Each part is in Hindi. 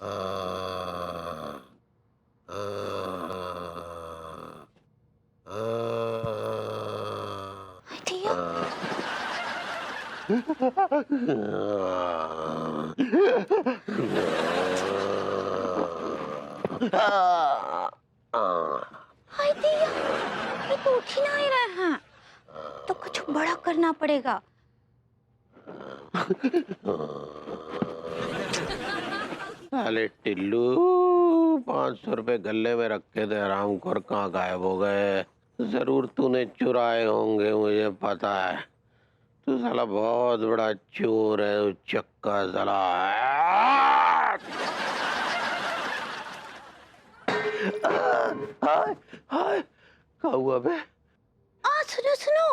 आ, आ, आ, दिया। हाय दिया, ये तो उठ ही नहीं रहे हैं। तो कुछ बड़ा करना पड़ेगा। साले टिल्लू, 500 रुपए गले में रखे थे हरामखोर, कहाँ गायब हो गए? जरूर तूने चुराए होंगे, मुझे पता है। तू साला बहुत बड़ा चोर है, उचक्का साला। हाय हाय, क्या हुआ बे? सुनो सुनो।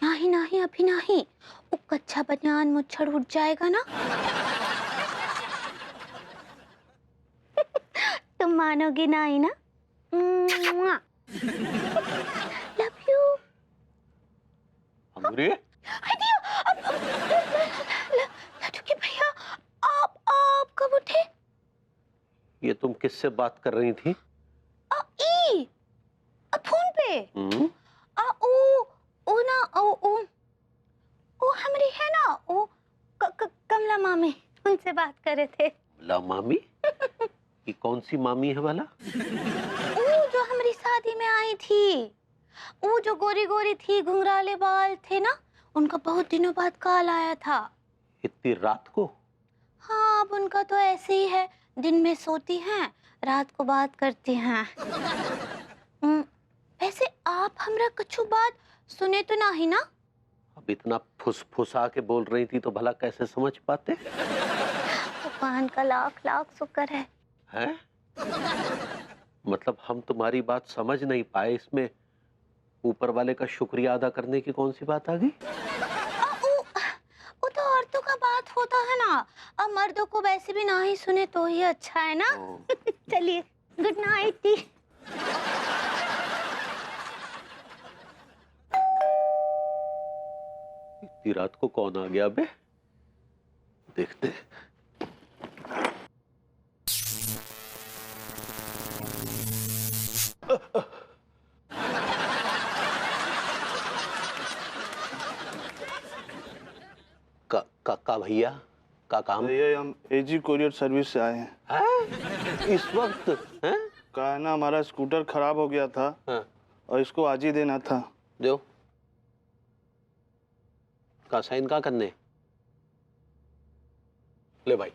नहीं नहीं, अभी नहीं। वो कच्चा बनियान मुच्छर उठ जाएगा ना। तुम मानोगे नहीं ना? Love you. अंगूरी? लड्डू के भैया, आप कब उठे? ये तुम किससे बात कर रही थी? फोन पे। ओ ना, ओ हमरी है ना, ओ कमला मामी, उनसे बात कर रहे थे। कमला मामी? ये कौन सी मामी है वाला? ओ जो हमारी शादी में आई थी, वो जो गोरी गोरी थी, घुंघराले बाल थे ना, उनका बहुत दिनों बाद कॉल आया था। इतनी रात को? हाँ, अब उनका तो ऐसे ही है, दिन में सोती हैं, रात को बात करती हैं। वैसे आप हमरा कछु बात सुने तो नहीं ना? अब इतना फुसफुसा के बोल रही थी तो भला कैसे समझ पाते? भगवान का लाख लाख शुक्र है। हैं? मतलब हम तुम्हारी बात समझ नहीं पाए, इसमें ऊपर वाले का शुक्रिया अदा करने की कौन सी बात आ गई? वो तो औरतों का बात होता है ना, अब मर्दों को वैसे भी ना ही सुने तो ही अच्छा है ना। चलिए, गुड नाइट दी। इतनी रात को कौन आ गया बे? देखते हैं। का भैया, का काम? भैया हम एजी कोरियर सर्विस से आए हैं। हैं? इस वक्त? हैं? कहा है ना, हमारा स्कूटर खराब हो गया था। हाँ। और इसको आज ही देना था। दो का साइन का करने? ले भाई।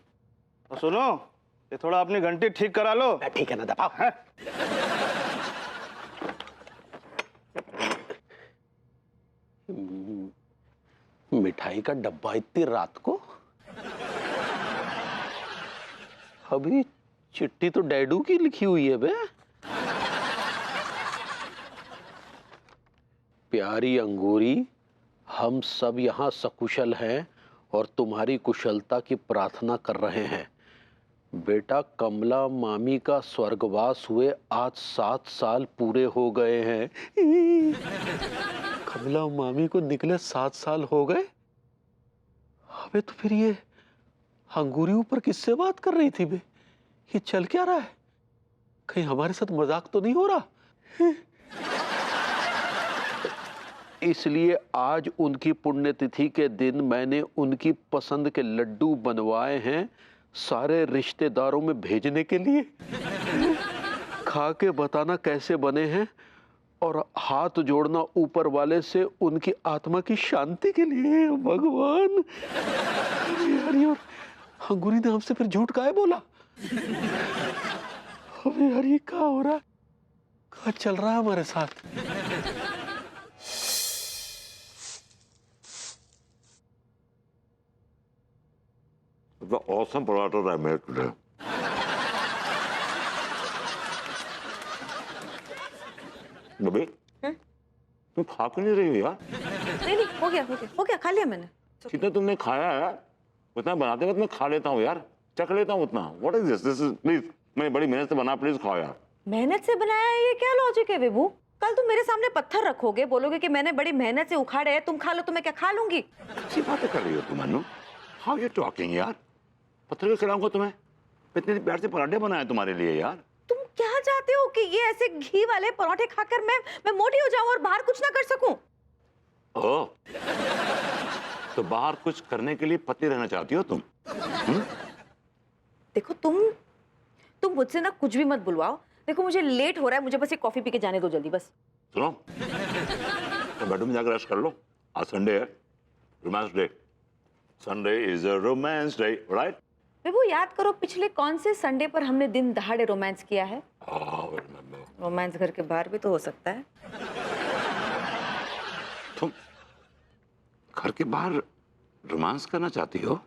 और सुनो, ये थोड़ा अपनी घंटी ठीक करा लो। ठीक है ना, दबाओ। है? मिठाई का डब्बा इतनी रात को? अभी चिट्ठी तो डैडू की लिखी हुई है बे। प्यारी अंगूरी, हम सब यहाँ सकुशल हैं और तुम्हारी कुशलता की प्रार्थना कर रहे हैं। बेटा, कमला मामी का स्वर्गवास हुए आज 7 साल पूरे हो गए हैं। कमला मामी को निकले 7 साल हो गए? अबे तो फिर ये अंगूरी ऊपर किससे बात कर रही थी बे? ये चल क्या रहा है? कहीं हमारे साथ मजाक तो नहीं हो रहा? इसलिए आज उनकी पुण्यतिथि के दिन मैंने उनकी पसंद के लड्डू बनवाए हैं सारे रिश्तेदारों में भेजने के लिए। खा के बताना कैसे बने हैं और हाथ जोड़ना ऊपर वाले से उनकी आत्मा की शांति के लिए। भगवान, यार ये अंगूरी ने हमसे फिर झूठ काहे बोला? अबे यार, ये क्या हो रहा है? क्या चल रहा है हमारे साथ? The awesome parathas I made today. बबी, तुम खा क्यों नहीं रही हो यार? नहीं नहीं, हो गया, खा लिया मैंने। जितना तुमने खाया है उतना बनाते वक्त मैं खा लेता हूँ यार, चख लेता हूँ उतना। What is this? This is please, मैंने बड़ी मेहनत से बना, प्लीज खाओ यार। मेहनत से बनाया है, ये क्या लॉजिक है विभू? कल तुम मेरे सामने पत्थर रखोगे, बोलोगे कि मैंने बड़ी मेहनत से उखाड़े हैं, तुम खा लो, तो मैं क्या खा लूंगी? कैसी बातें कर रही हो तुम अनु? How you talking यार? पत्थर क्यों खिलाऊंगा तुम्हें? इतने प्यार से पराठे बनाए तुम्हारे लिए यार। तुम क्या चाहते हो कि ये ऐसे घी वाले पराठे खाकर मैं मोटी हो जाऊं और बाहर कुछ ना कर सकूं? ओ, तो बाहर कुछ करने के लिए पतली रहना चाहती हो तुम? देखो तुम मुझसे ना कुछ भी मत बुलवाओ। देखो मुझे लेट हो रहा है, मुझे बस एक कॉफी पी के जाने दो जल्दी बस। सुनो, तो बेडरूम में जाकर रेस्ट कर लो। आज संडे है, romance day. Sunday is a romance day, right? Vibhu याद करो पिछले कौन से संडे पर हमने दिन दहाड़े रोमांस किया है? रोमांस घर के बाहर भी तो हो सकता है। तुम घर के बाहर रोमांस करना चाहती हो?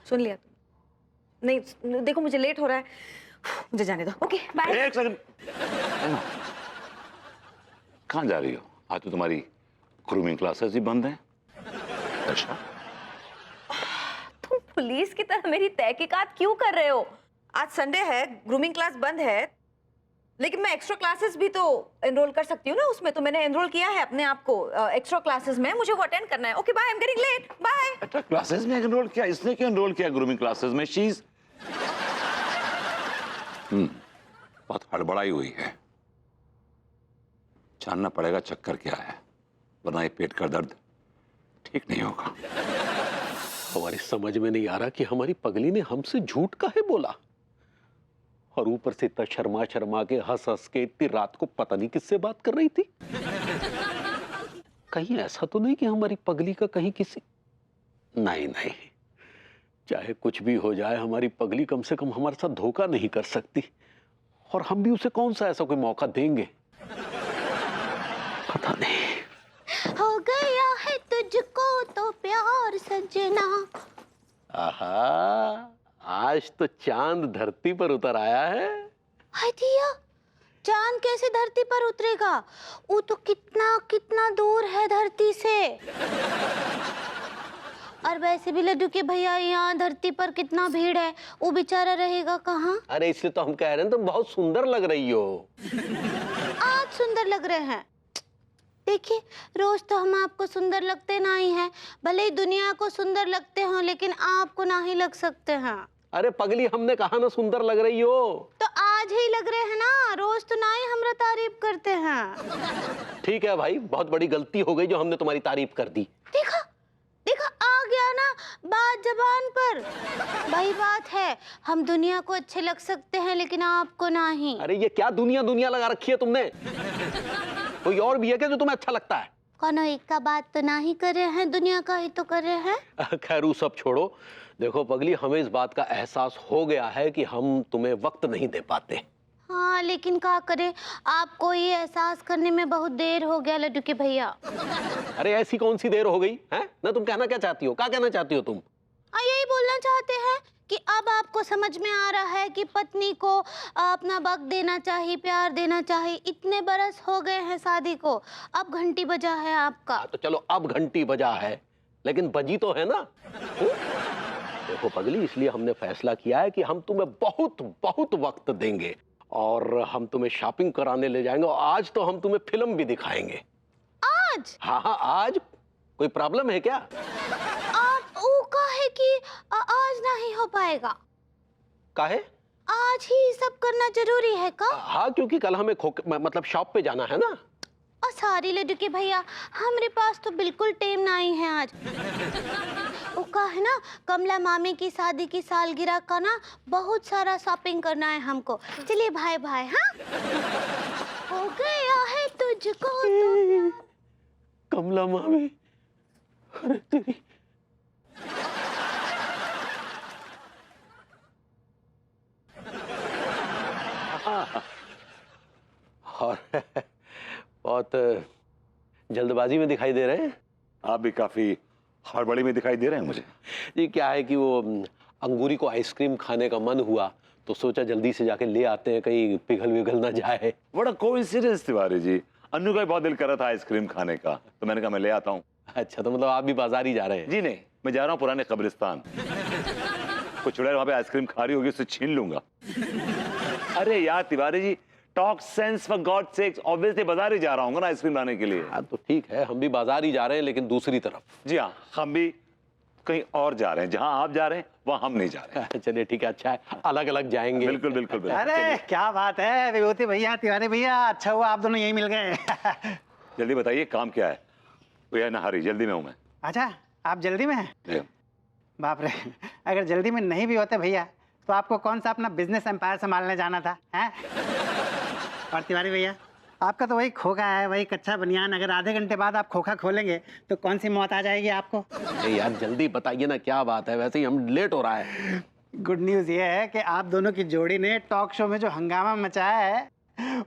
सुन लिया तुम? नहीं देखो मुझे लेट हो रहा है, मुझे जाने दो। Okay bye. एक सेकंड, कहाँ जा रही हो? आज तो तुम्हारी ग्रूमिंग क्लासेस ही बंद हैं। अच्छा, तुम पुलिस की तरह मेरी तहकीकात क्यों कर रहे हो? आज संडे है, ग्रूमिंग क्लास बंद है, लेकिन मैं एक्स्ट्रा क्लासेस भी तो एनरोल कर सकती हूँ ना उसमें। तो मैंने एनरोल किया है अपने आप को एक्स्ट्रा क्लासेस में, मुझे वो अटेंड करना है। Okay bye, I am getting late, bye. Extra classes में एनरोल किया? इसने क्यों एनरोल किया ग्रूमिंग क्लासेस में? शीज बहुत हड़बड़ाई हुई है। जानना पड़ेगा चक्कर क्या है, वरना ये पेट का दर्द ठीक नहीं होगा। हमारी समझ में नहीं आ रहा कि हमारी पगली ने हमसे झूठ काहे बोला, और ऊपर से इतना शर्मा शर्मा के हंस हंस के इतनी रात को पता नहीं किससे बात कर रही थी। कहीं ऐसा तो नहीं कि हमारी पगली का कहीं किसी... नहीं नहीं, चाहे कुछ भी हो जाए हमारी पगली कम से कम हमारे साथ धोखा नहीं कर सकती, और हम भी उसे कौन सा ऐसा कोई मौका देंगे? पता नहीं। हो गया है तुझको तो प्यार सजना। आहा, आज तो चांद धरती पर उतर आया है। हाय दिया, चांद कैसे धरती पर उतरेगा? वो तो कितना कितना दूर है धरती से। और वैसे भी लड्डू के भैया यहाँ धरती पर कितना भीड़ है, वो बेचारा रहेगा कहाँ? अरे इसलिए तो हम कह रहे हैं तुम बहुत सुंदर लग रही हो। आज सुंदर लग रहे हैं? देखिए, रोज तो हम आपको सुंदर लगते ना ही हैं, भले ही दुनिया को सुंदर लगते हो, लेकिन आपको ना ही लग सकते हैं। अरे पगली, हमने कहा ना सुंदर लग रही हो। तो आज ही लग रहे हैं ना, रोज तो ना ही हमरा तारीफ करते हैं। ठीक है भाई, बहुत बड़ी गलती हो गई जो हमने तुम्हारी तारीफ कर दी। देखा देखा, आ गया ना बात जबान पर। वही बात है, हम दुनिया को अच्छे लग सकते हैं लेकिन आपको नहीं। अरे ये क्या दुनिया दुनिया लगा रखी है तुमने? कोई और भी है क्या जो तुम्हें अच्छा लगता है? कौन एक का बात तो ना ही कर रहे हैं, दुनिया का ही तो कर रहे हैं। खैर वो सब छोड़ो। देखो पगली, हमें इस बात का एहसास हो गया है कि हम तुम्हें वक्त नहीं दे पाते। हाँ, लेकिन क्या करें, आपको ये एहसास करने में बहुत देर हो गया लड्डू के भैया। अरे ऐसी कौन सी देर हो गई है ना? तुम कहना क्या चाहती हो? क्या कहना चाहती हो तुम? यही बोलना चाहते हैं कि अब आपको समझ में आ रहा है कि पत्नी को अपना वक्त देना चाहिए, प्यार देना चाहिए। इतने बरस हो गए हैं शादी को, अब घंटी बजा है आपका। तो चलो अब घंटी बजा है, लेकिन बजी तो है ना। देखो पगली, इसलिए हमने फैसला किया है कि हम तुम्हें बहुत बहुत वक्त देंगे, और हम तुम्हें शॉपिंग कराने ले जाएंगे, और आज तो हम तुम्हें फिल्म भी दिखाएंगे। आज? हाँ हाँ आज। कोई प्रॉब्लम है क्या? आप वो कहे कि आज नहीं हो पाएगा? काहे? आज ही सब करना जरूरी है का? हाँ, क्योंकि कल हमें मतलब शॉप पे जाना है ना। और सारी लड्डू के भैया, हमारे पास तो बिल्कुल टाइम नहीं है आज। वो का है ना, कमला मामी की शादी की सालगिरह का ना बहुत सारा शॉपिंग करना है हमको। चलिए भाई भाई। हाँ, हो गया है तुझको तो। कमला मामी, अरे तेरी। और बहुत जल्दबाजी में दिखाई दे रहे हैं। आप भी काफी हड़बड़ी में दिखाई दे रहे हैं मुझे। जी क्या है कि वो अंगूरी को आइसक्रीम खाने का मन हुआ, तो सोचा जल्दी से जाके ले आते हैं, कहीं पिघल विघल ना जाए। बड़ा कोइंसिडेंस तिवारी जी, अन्नू का भी बहुत दिल कर रहा था आइसक्रीम खाने का, तो मैंने कहा मैं ले आता हूँ। अच्छा, तो मतलब आप भी बाजार ही जा रहे हैं? जी नहीं, मैं जा रहा हूँ पुराने कब्रिस्तान। कुछ चुड़ैल वहां पे आइसक्रीम खा रही होगी, उससे छीन लूंगा। अरे यार Tiwari ji, talk sense for God sake, obviously बाजार ही जा रहा हूँ ना आइसक्रीम लाने के लिए। हाँ तो ठीक है, हम भी बाजार ही जा रहे हैं, लेकिन दूसरी तरफ। जी हाँ, हम भी कहीं और जा रहे हैं, जहां आप जा रहे हैं वहां हम नहीं जा रहे हैं। चलिए ठीक है, अच्छा है, अलग अलग जाएंगे। बिल्कुल बिल्कुल बिल्कुल। अरे क्या बात है विभूति भैया, तिवारी भैया, अच्छा हुआ आप दोनों यहीं मिल गए। जल्दी बताइए काम क्या है? भैया ना हरी, जल्दी में हूं मैं। अच्छा आप जल्दी में हैं? जी। बाप रे, अगर जल्दी में नहीं भी होते भैया तो आपको कौन सा अपना बिजनेस एम्पायर संभालने जाना था, हैं? और तिवारी भैया आपका तो वही खोखा है, वही कच्चा बनियान, अगर आधे घंटे बाद आप खोखा खोलेंगे तो कौन सी मौत आ जाएगी आपको? यार जल्दी बताइए ना, क्या बात है, वैसे ही हम लेट हो रहा है। गुड न्यूज़ ये है कि आप दोनों की जोड़ी ने टॉक शो में जो हंगामा मचाया है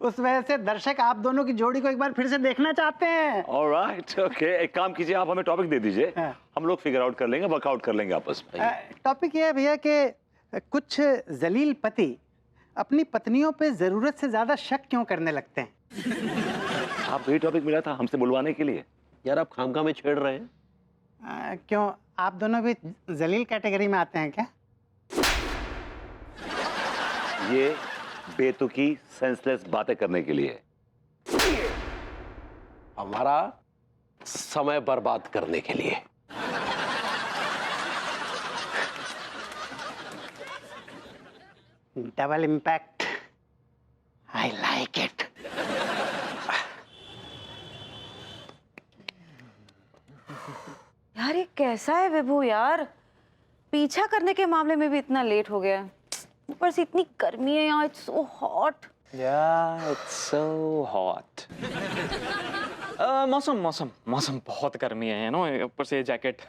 उस वजह से दर्शक आप दोनों की जोड़ी को एक बार फिर से देखना चाहते हैं। ऑलराइट, ओके, एक काम कीजिए, आप हमें टॉपिक दे दीजिए, हाँ। हम लोग फिगर आउट कर लेंगे, वर्कआउट कर लेंगे आपस में। टॉपिक ये है भैया कि कुछ जलील पति अपनी पत्नियों पे जरूरत से ज्यादा शक क्यों करने लगते हैं? आप यही टॉपिक मिला था हमसे बुलवाने के लिए। यार आप खामखा में छेड़ रहे हैं। क्यों आप दोनों भी जलील कैटेगरी में आते हैं क्या? ये बेतुकी सेंसलेस बातें करने के लिए। हमारा समय बर्बाद करने के लिए। Double impact, I like it. यार ये कैसा है विभू यार, पीछा करने के मामले में भी इतना लेट हो गया, ऊपर से इतनी गर्मी है यहाँ, it's so hot. Yeah, it's so hot. मौसम बहुत गर्मी है नो, ऊपर से जैकेट।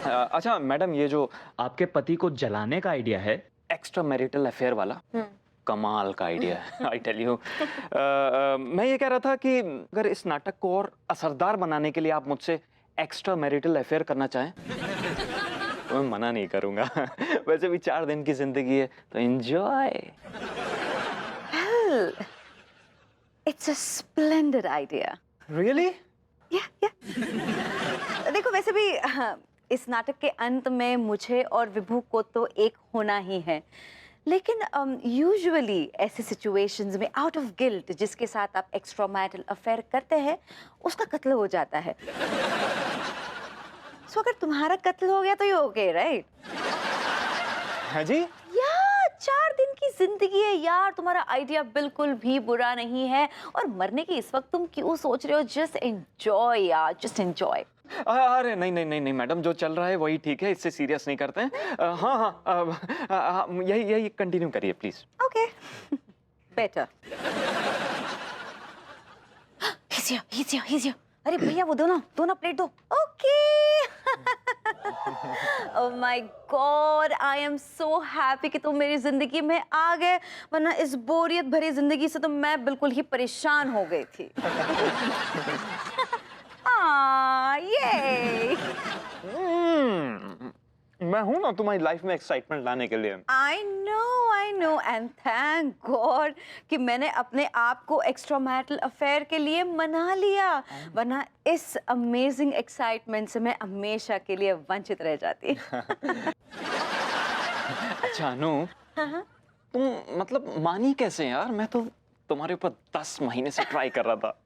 अच्छा मैडम, ये जो आपके पति को जलाने का आइडिया है, एक्स्ट्रा मैरिटल अफेयर वाला, कमाल का आइडिया है, आई टेल यू। मैं ये कह रहा था कि अगर इस नाटक को और असरदार बनाने के लिए आप मुझसे एक्स्ट्रा मैरिटल अफेयर करना चाहें तो मैं मना नहीं करूंगा। वैसे भी 4 दिन की जिंदगी है तो enjoy. It's a splendid idea. Really? या देखो वैसे भी इस नाटक के अंत में मुझे और विभू को तो एक होना ही है, लेकिन यूजुअली ऐसे सिचुएशंस में आउट ऑफ गिल्ट जिसके साथ आप एक्स्ट्रा मैरिटल अफेयर करते हैं उसका कत्ल हो जाता है। सो अगर तुम्हारा कत्ल हो गया तो ये ओके राइट? हाँ जी। यार 4 दिन की जिंदगी है यार, तुम्हारा आइडिया बिल्कुल भी बुरा नहीं है, और मरने की इस वक्त तुम क्यों सोच रहे हो? जस्ट एंजॉय यार, जस्ट एंजॉय। अरे नहीं मैडम, जो चल रहा है वही ठीक है, इससे सीरियस नहीं करते हैं। हाँ, यही कंटिन्यू करिए प्लीज। Okay better. हिजियो। अरे भैया वो दो ना प्लेट दो। Okay. Oh my God, I am so happy कि तुम मेरी जिंदगी में आ गए, वरना इस बोरियत भरी जिंदगी से तो मैं बिल्कुल ही परेशान हो गई थी। ये मैं हूं ना तुम्हारी लाइफ में एक्साइटमेंट लाने के लिए। I know and thank God कि मैंने अपने आप को एक्स्ट्रा मैरिटल अफेयर के लिए मना लिया, वरना इस अमेजिंग एक्साइटमेंट से मैं हमेशा के लिए वंचित रह जाती। अच्छा अनु, तुम मतलब मानी कैसे यार? मैं तो तुम्हारे ऊपर 10 महीने से ट्राई कर रहा था।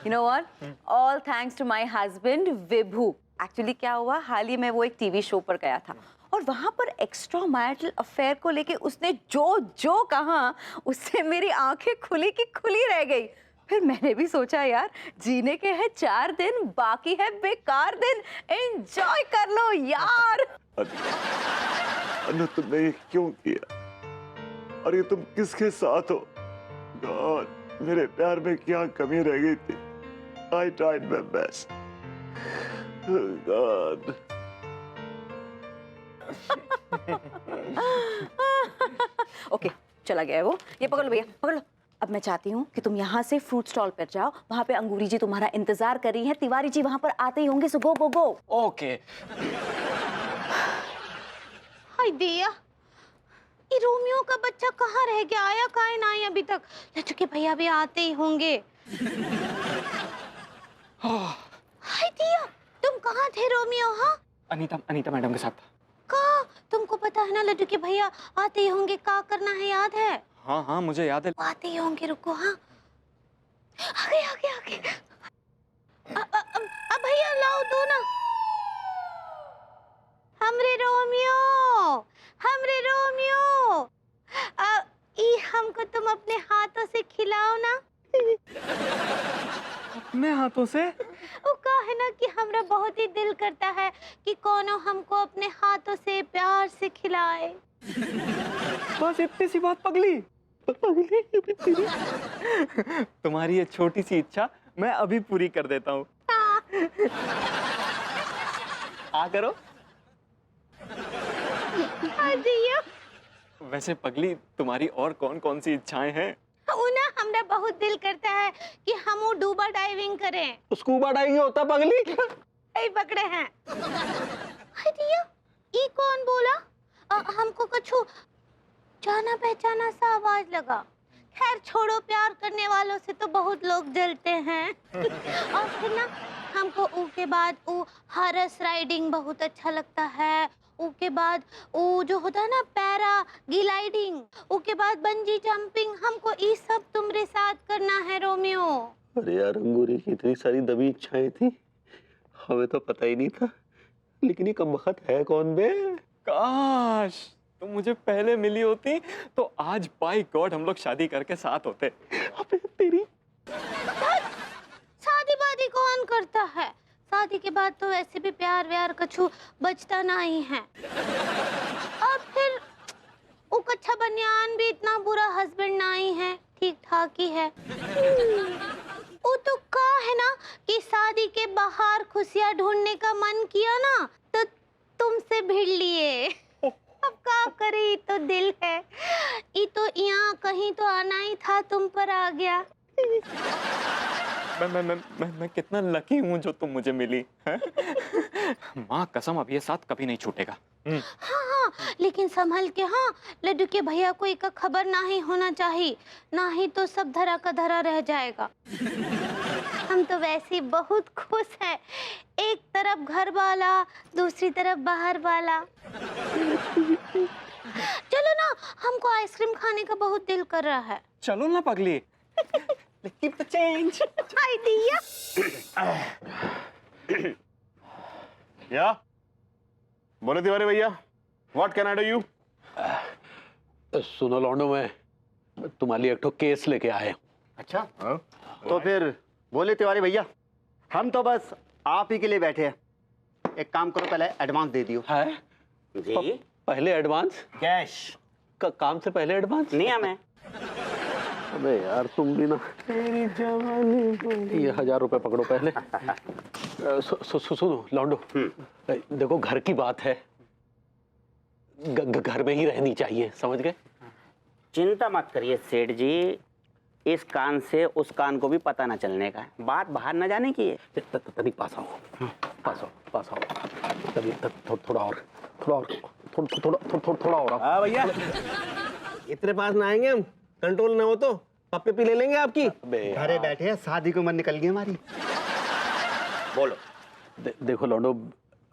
You know what? All thanks to my husband Vibhu. Actually क्या हुआ, हाल ही में वो एक टीवी शो पर गया था और वहां पर एक्स्ट्रा मैरिटल अफेयर को लेके उसने जो कहा उससे मेरी आंखें खुली की खुली रह गई। फिर मैंने भी सोचा यार, जीने के हैं 4 दिन, बाकी है बेकार दिन, एंजॉय कर लो यार। अनु तुमने ये क्यों किया? और ये तुम किसके साथ हो? गॉड, मेरे प्यार में क्या कमी रह गई थी? I tried my best. Oh God. Okay चला गया है वो, ये पकड़ लो भैया, पकड़ लो। अब मैं चाहती हूँ कि तुम यहाँ से फ्रूट स्टॉल पर जाओ, वहाँ पे अंगूरी जी तुम्हारा इंतजार कर रही है, तिवारी जी वहाँ पर आते ही होंगे, सो गो गो गो। ओके। हाय दिया, ये रोमियो का बच्चा कहाँ रह गया? आया कहाँ नहीं अभी तक? लट्टू के भैया भी आते ही होंगे। हाय दिया, तुम कहाँ थे रोमियो? हाँ अनीता मैडम के साथ। कहाँ? तुमको पता है ना लड्डू के भैया आते ही होंगे, क्या करना है याद है? हाँ मुझे याद है। आते ही होंगे, रुको। हाँ आगे। अब भैया लाओ तो। अपने हाथों से? वो कहा है ना कि हमरा बहुत ही दिल करता है कि कोनो हमको अपने हाथों से प्यार से खिलाए। बस इतनी सी बात पगली। तुम्हारी ये छोटी सी इच्छा मैं अभी पूरी कर देता हूँ। आ करो। हाँ दिया। वैसे पगली, तुम्हारी और कौन कौन सी इच्छाएं हैं? उना हमरा बहुत दिल करता है कि हम वो डूबा डाइविंग करें। स्कूबा डाइविंग होता पगली? ऐ पकड़े हैं। हाय दिया, ये कौन बोला? हमको कछु जाना पहचाना सा आवाज लगा। खैर छोड़ो, प्यार करने वालों से तो बहुत लोग जलते हैं। और फिर ना हमको उसके बाद वो हॉर्स राइडिंग बहुत अच्छा लगता है। उसके बाद वो जो होता है ना पैरा ग्लाइडिंग, उसके बाद बंजी जंपिंग, हमको ये सब तुम्हारे साथ करना है रोमियो। अरे यार, अंगूरी की इतनी सारी दबी इच्छाएं थी, हमें तो पता ही नहीं था। लेकिन ये कमबख्त है कौन बे? काश तुम मुझे पहले मिली होती तो आज बाय गॉड हम लोग शादी करके साथ होते। अबे तेरी। शादी वादी कौन करता है? शादी के बाद तो वैसे भी प्यार व्यार कछु बचता नहीं है। और फिर वो कच्चा बनियान भी इतना बुरा हस्बैंड नहीं है, ठीक ठाक ही है। वो तो कहा है ना कि शादी के बाहर खुशियां ढूंढने का मन किया ना तो तुमसे भिड़ लिए। अब क्या करे, ये तो दिल है। ये तो यहाँ कहीं तो आना ही था, तुम पर आ गया। मैं कितना लकी हूँ जो तुम मुझे मिली हैं? माँ कसम, अब ये साथ कभी नहीं छूटेगा। हाँ, लेकिन संभल के। हाँ, लड्डू के भैया को एक खबर ना ही होना चाहिए, ना ही तो सब धरा का धरा रह जाएगा। हम तो वैसे ही बहुत खुश हैं, एक तरफ घर वाला, दूसरी तरफ बाहर वाला। चलो ना, हमको आइसक्रीम खाने का बहुत दिल कर रहा है। चलो ना पगली। Keep the change. आइडिया। या बोले तिवारी भैया, what can I do you? सुनो लौंडो, मैं तुम्हारे लिए एक ठो केस लेके आया। अच्छा तो फिर बोले तिवारी भैया, हम तो बस आप ही के लिए बैठे हैं। एक काम करो, पहले एडवांस दे दियो। है जी पहले एडवांस? कैश काम से पहले एडवांस? नहीं हमें। अबे यार, तुम भी ना। ये 1000 रुपए पकड़ो पहले। सुनो लौंडो, देखो घर की बात है, घर में ही रहनी चाहिए, समझ गए? चिंता मत करिए सेठ जी, इस कान से उस कान को भी पता न चलने का है, बात बाहर न जाने की है। तनिक पास आओ, पास आओ। तभी थोड़ा और। हाँ भैया, इतने पास ना आएंगे हम, कंट्रोल ना हो तो पप्पे पी ले लेंगे आपकी। घरे बैठे हैं, शादी को मन निकल गई हमारी। बोलो। देखो लौंडो,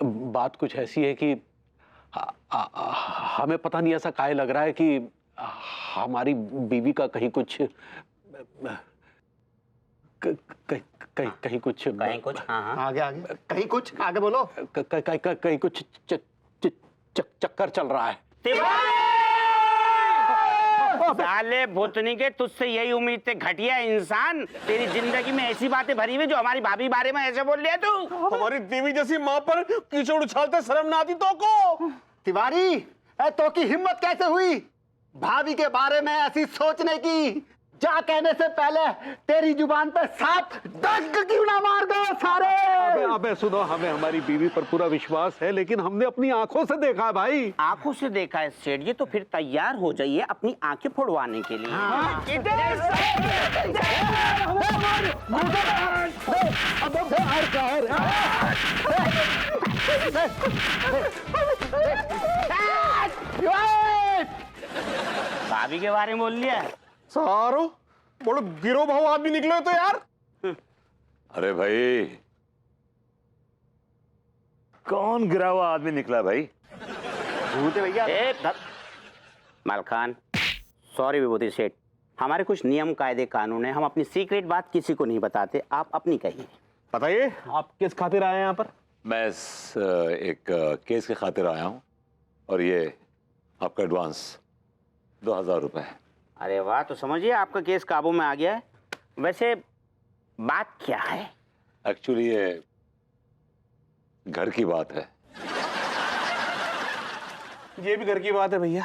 बात कुछ ऐसी है कि हमें पता नहीं ऐसा काहे लग रहा है कि हमारी बीवी का कहीं कुछ कहीं कुछ हाँ आगे कहीं कुछ आगे बोलो। कहीं कुछ चक्कर चल रहा है। साले भूतनी के, तुझसे यही उम्मीद थे घटिया इंसान। तेरी जिंदगी में ऐसी बातें भरी हुई जो हमारी भाभी बारे में ऐसे बोल लिया तू। हमारी देवी जैसी माँ पर कीचड़ उछालते शर्म ना आती तो को? तिवारी, तो की हिम्मत कैसे हुई भाभी के बारे में ऐसी सोचने की? जा कहने से पहले तेरी जुबान पे सांप डंक क्यों ना मार दो सारे। अबे सुनो, हमें हमारी बीवी पर पूरा विश्वास है, लेकिन हमने अपनी आंखों से देखा है भाई। आंखों से देखा है सेठ जी, तो फिर तैयार हो जाइए अपनी आंखें फोड़वाने के लिए। भाभी के बारे में बोल लिया सारो बोलो, गिरो भाव आदमी निकले तो यार। अरे भाई, कौन गिरा हुआ आदमी निकला भाई? भूते भैया। मलखान, सॉरी विभूति सेठ, हमारे कुछ नियम कायदे कानून है, हम अपनी सीक्रेट बात किसी को नहीं बताते। आप अपनी कहिए। बताइए, आप किस खातिर आए हैं यहाँ पर? मैं एक केस के खातिर आया हूँ, और ये आपका एडवांस 2000 रुपए है। अरे वाह, तो समझिए आपका केस काबू में आ गया है। वैसे बात क्या है? एक्चुअली ये घर की बात है। ये भी घर की बात है भैया।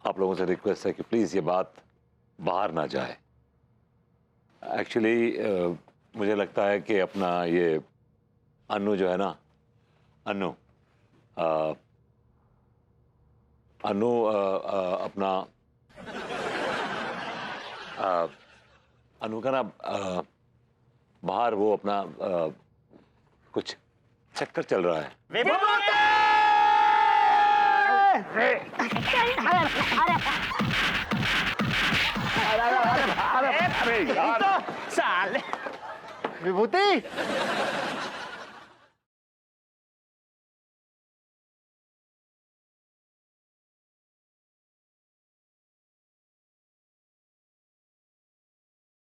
आप लोगों से रिक्वेस्ट है कि प्लीज ये बात बाहर ना जाए। एक्चुअली मुझे लगता है कि अपना ये अनु जो है ना, अनु अपना अनु का ना बाहर वो अपना कुछ चक्कर चल रहा है। विभूति